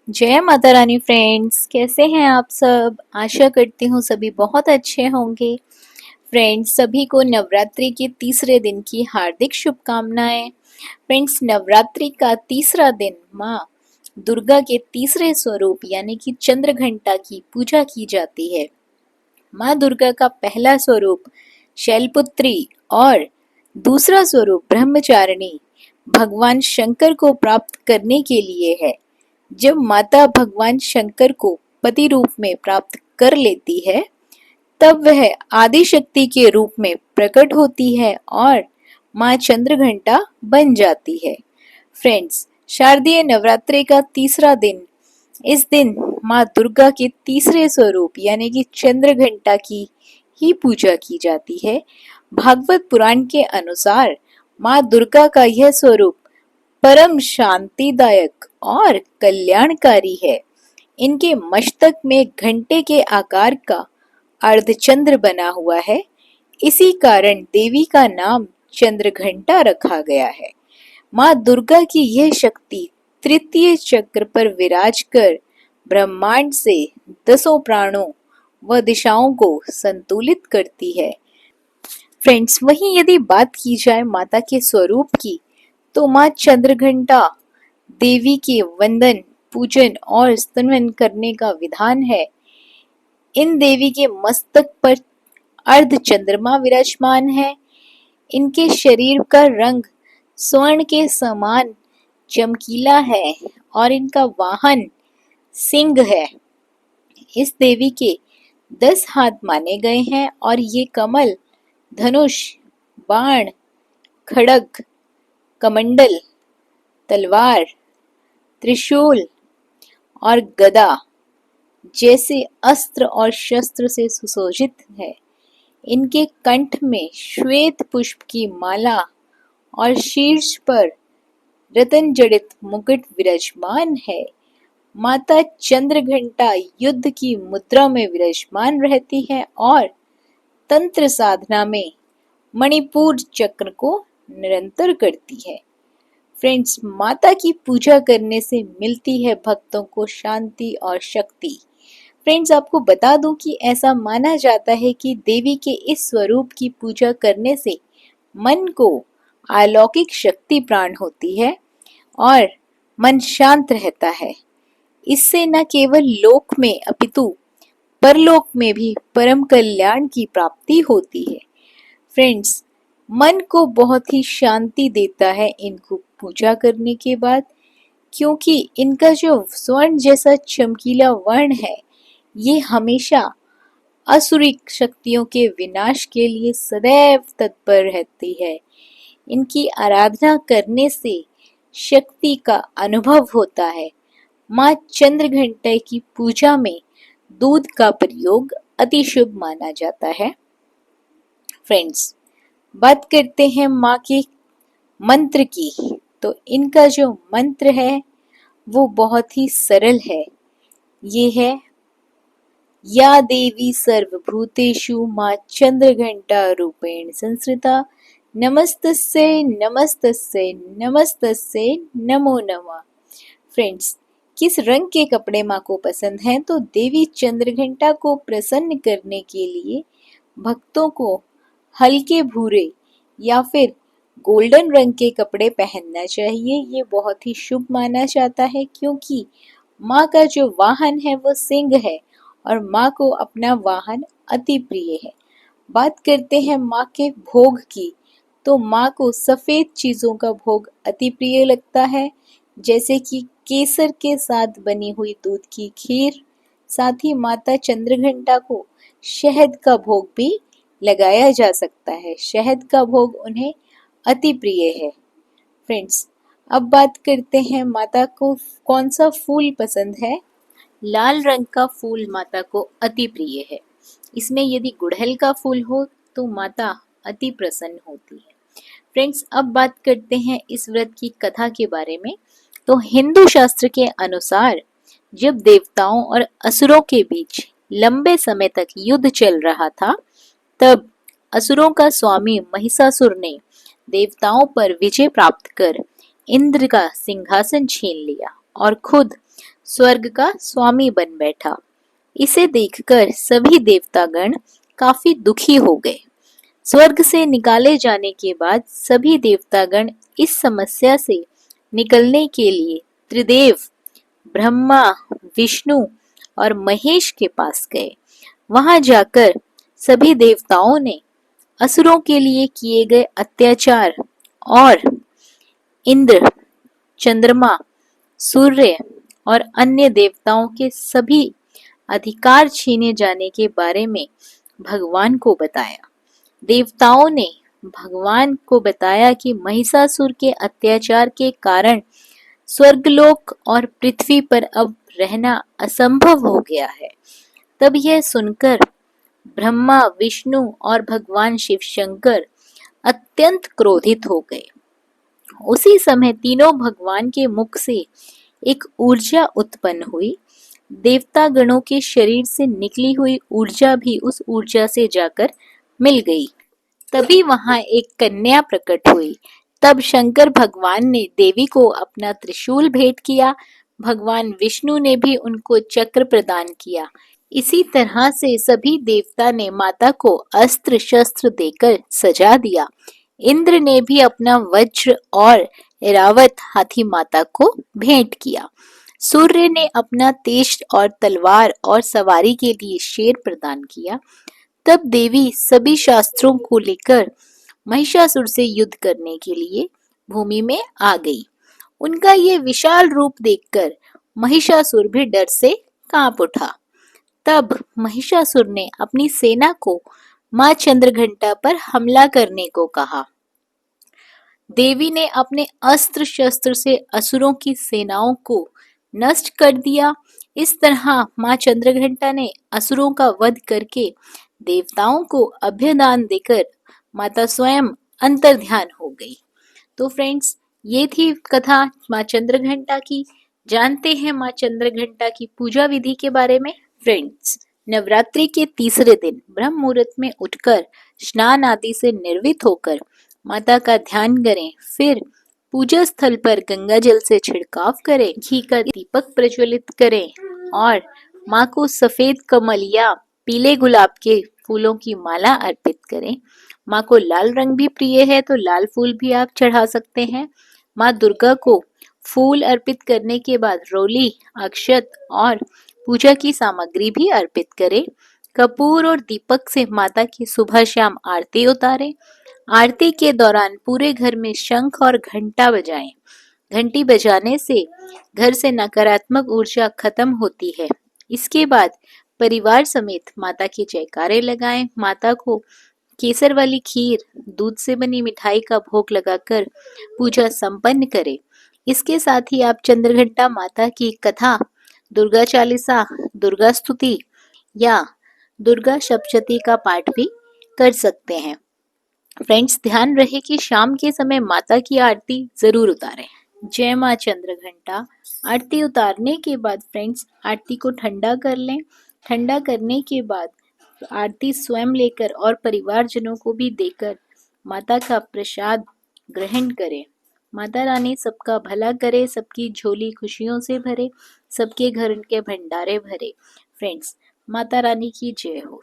जय माता रानी फ्रेंड्स, कैसे हैं आप सब। आशा करती हूँ सभी बहुत अच्छे होंगे। फ्रेंड्स, सभी को नवरात्रि के तीसरे दिन की हार्दिक शुभकामनाएं। फ्रेंड्स, नवरात्रि का तीसरा दिन माँ दुर्गा के तीसरे स्वरूप यानी कि चंद्रघंटा की पूजा की जाती है। माँ दुर्गा का पहला स्वरूप शैलपुत्री और दूसरा स्वरूप ब्रह्मचारिणी भगवान शंकर को प्राप्त करने के लिए है। जब माता भगवान शंकर को पति रूप में प्राप्त कर लेती है, तब वह आदि शक्ति के रूप में प्रकट होती है और माँ चंद्रघंटा बन जाती है। फ्रेंड्स, शारदीय नवरात्रि का तीसरा दिन, इस दिन माँ दुर्गा के तीसरे स्वरूप यानी कि चंद्रघंटा की ही पूजा की जाती है। भागवत पुराण के अनुसार माँ दुर्गा का यह स्वरूप परम शांतिदायक और कल्याणकारी है। इनके मस्तक में घंटे के आकार का अर्धचंद्र बना हुआ है। इसी कारण देवी का नाम चंद्रघंटा रखा गया है। माँ दुर्गा की यह शक्ति तृतीय चक्र पर विराज कर ब्रह्मांड से दसों प्राणों व दिशाओं को संतुलित करती है। फ्रेंड्स, वहीं यदि बात की जाए माता के स्वरूप की, तो माँ चंद्रघंटा देवी के वंदन, पूजन और स्तवन करने का विधान है। इन देवी के मस्तक पर अर्ध चंद्रमा विराजमान है। इनके शरीर का रंग स्वर्ण के समान चमकीला है और इनका वाहन सिंह है। इस देवी के 10 हाथ माने गए हैं और ये कमल, धनुष, बाण, खड्ग, कमंडल, तलवार, त्रिशूल और गदा जैसे अस्त्र और शस्त्र से सुसज्जित है। इनके कंठ में श्वेत पुष्प की माला और शीर्ष पर रतन जड़ित मुकुट विराजमान है। माता चंद्रघंटा युद्ध की मुद्रा में विराजमान रहती है और तंत्र साधना में मणिपुर चक्र को निरंतर करती है। फ्रेंड्स, माता की पूजा करने से मिलती है भक्तों को शांति और शक्ति। फ्रेंड्स, आपको बता दूं कि ऐसा माना जाता है कि देवी के इस स्वरूप की पूजा करने से मन को अलौकिक शक्ति प्राण होती है और मन शांत रहता है। इससे न केवल लोक में अपितु परलोक में भी परम कल्याण की प्राप्ति होती है। फ्रेंड्स, मन को बहुत ही शांति देता है इनको पूजा करने के बाद, क्योंकि इनका जो स्वर्ण जैसा चमकीला वर्ण है, ये हमेशा असुरिक शक्तियों के विनाश के लिए सदैव तत्पर रहती है। इनकी आराधना करने से शक्ति का अनुभव होता है। माँ चंद्रघंटा की पूजा में दूध का प्रयोग अति शुभ माना जाता है। फ्रेंड्स, बात करते हैं माँ के मंत्र की, तो इनका जो मंत्र है वो बहुत ही सरल है। ये है, या देवी सर्वभूतेषु माँ चंद्रघंटा रूपेण संस्कृता, नमस्तस्यै नमस्तस्यै नमस्तस्यै नमो नमः। फ्रेंड्स, किस रंग के कपड़े माँ को पसंद हैं, तो देवी चंद्रघंटा को प्रसन्न करने के लिए भक्तों को हल्के भूरे या फिर गोल्डन रंग के कपड़े पहनना चाहिए। ये बहुत ही शुभ माना जाता है, क्योंकि माँ का जो वाहन है वो सिंह है और माँ को अपना वाहन अति प्रिय है। बात करते हैं माँ के भोग की, तो माँ को सफेद चीजों का भोग अति प्रिय लगता है, जैसे कि केसर के साथ बनी हुई दूध की खीर। साथ ही माता चंद्रघंटा को शहद का भोग भी लगाया जा सकता है। शहद का भोग उन्हें अति प्रिय है। फ्रेंड्स, अब बात करते हैं माता को कौन सा फूल पसंद है। लाल रंग का फूल माता को अति प्रिय है। इसमें यदि गुड़हल का फूल हो तो माता अति प्रसन्न होती है। फ्रेंड्स, अब बात करते हैं इस व्रत की कथा के बारे में। तो हिंदू शास्त्र के अनुसार जब देवताओं और असुरों के बीच लंबे समय तक युद्ध चल रहा था, तब असुरों का स्वामी महिषासुर ने देवताओं पर विजय प्राप्त कर इंद्र का सिंहासन छीन लिया और खुद स्वर्ग का स्वामी बन बैठा। इसे देखकर सभी देवतागण काफी दुखी हो गए। स्वर्ग से निकाले जाने के बाद सभी देवतागण इस समस्या से निकलने के लिए त्रिदेव ब्रह्मा, विष्णु और महेश के पास गए। वहां जाकर सभी देवताओं ने असुरों के लिए किए गए अत्याचार और इंद्र, चंद्रमा, सूर्य और अन्य देवताओं के सभी अधिकार छीने जाने के बारे में भगवान को बताया। देवताओं ने भगवान को बताया कि महिषासुर के अत्याचार के कारण स्वर्गलोक और पृथ्वी पर अब रहना असंभव हो गया है। तब यह सुनकर ब्रह्मा, विष्णु और भगवान शिव शंकर अत्यंत क्रोधित हो गए। उसी समय तीनों भगवान के मुख से एक ऊर्जा उत्पन्न हुई। देवता गणों के शरीर से निकली हुई ऊर्जा भी उस ऊर्जा से जाकर मिल गई। तभी वहां एक कन्या प्रकट हुई। तब शंकर भगवान ने देवी को अपना त्रिशूल भेंट किया। भगवान विष्णु ने भी उनको चक्र प्रदान किया। इसी तरह से सभी देवता ने माता को अस्त्र शस्त्र देकर सजा दिया। इंद्र ने भी अपना वज्र और ऐरावत हाथी माता को भेंट किया। सूर्य ने अपना तेज और तलवार और सवारी के लिए शेर प्रदान किया। तब देवी सभी शास्त्रों को लेकर महिषासुर से युद्ध करने के लिए भूमि में आ गई। उनका ये विशाल रूप देखकर महिषासुर भी डर से कांप उठा। तब महिषासुर ने अपनी सेना को मां चंद्रघंटा पर हमला करने को कहा। देवी ने अपने अस्त्र शस्त्र से असुरों की सेनाओं को नष्ट कर दिया। इस तरह मां चंद्रघंटा ने असुरों का वध करके देवताओं को अभयदान देकर माता स्वयं अंतर्ध्यान हो गई। तो फ्रेंड्स, ये थी कथा मां चंद्रघंटा की। जानते हैं मां चंद्रघंटा की पूजा विधि के बारे में। फ्रेंड्स, नवरात्रि के तीसरे दिन ब्रह्म मुहूर्त में उठकर स्नान आदि से निर्वित होकर माता का ध्यान करें। फिर पूजा स्थल पर गंगा जल से छिड़काव करें, घी का दीपक प्रज्वलित करें और माँ को सफेद कमल या पीले गुलाब के फूलों की माला अर्पित करें। माँ को लाल रंग भी प्रिय है तो लाल फूल भी आप चढ़ा सकते हैं। माँ दुर्गा को फूल अर्पित करने के बाद रोली, अक्षत और पूजा की सामग्री भी अर्पित करें। कपूर और दीपक से माता की सुबह शाम आरती उतारें। आरती के दौरान पूरे घर में शंख और घंटा बजाएं। घंटी बजाने से घर से नकारात्मक ऊर्जा खत्म होती है। इसके बाद परिवार समेत माता के जयकारे लगाएं। माता को केसर वाली खीर, दूध से बनी मिठाई का भोग लगाकर पूजा संपन्न करें। इसके साथ ही आप चंद्रघंटा माता की कथा, दुर्गा चालीसा, दुर्गा स्तुति या दुर्गा सप्तशती का पाठ भी कर सकते हैं। फ्रेंड्स, ध्यान रहे कि शाम के समय माता की आरती जरूर उतारें। जय मां चंद्रघंटा। आरती उतारने के बाद फ्रेंड्स आरती को ठंडा कर लें। ठंडा करने के बाद आरती स्वयं लेकर और परिवारजनों को भी देकर माता का प्रसाद ग्रहण करें। माता रानी सबका भला करे, सबकी झोली खुशियों से भरे, सबके घर उनके भंडारे भरे। फ्रेंड्स, माता रानी की जय हो।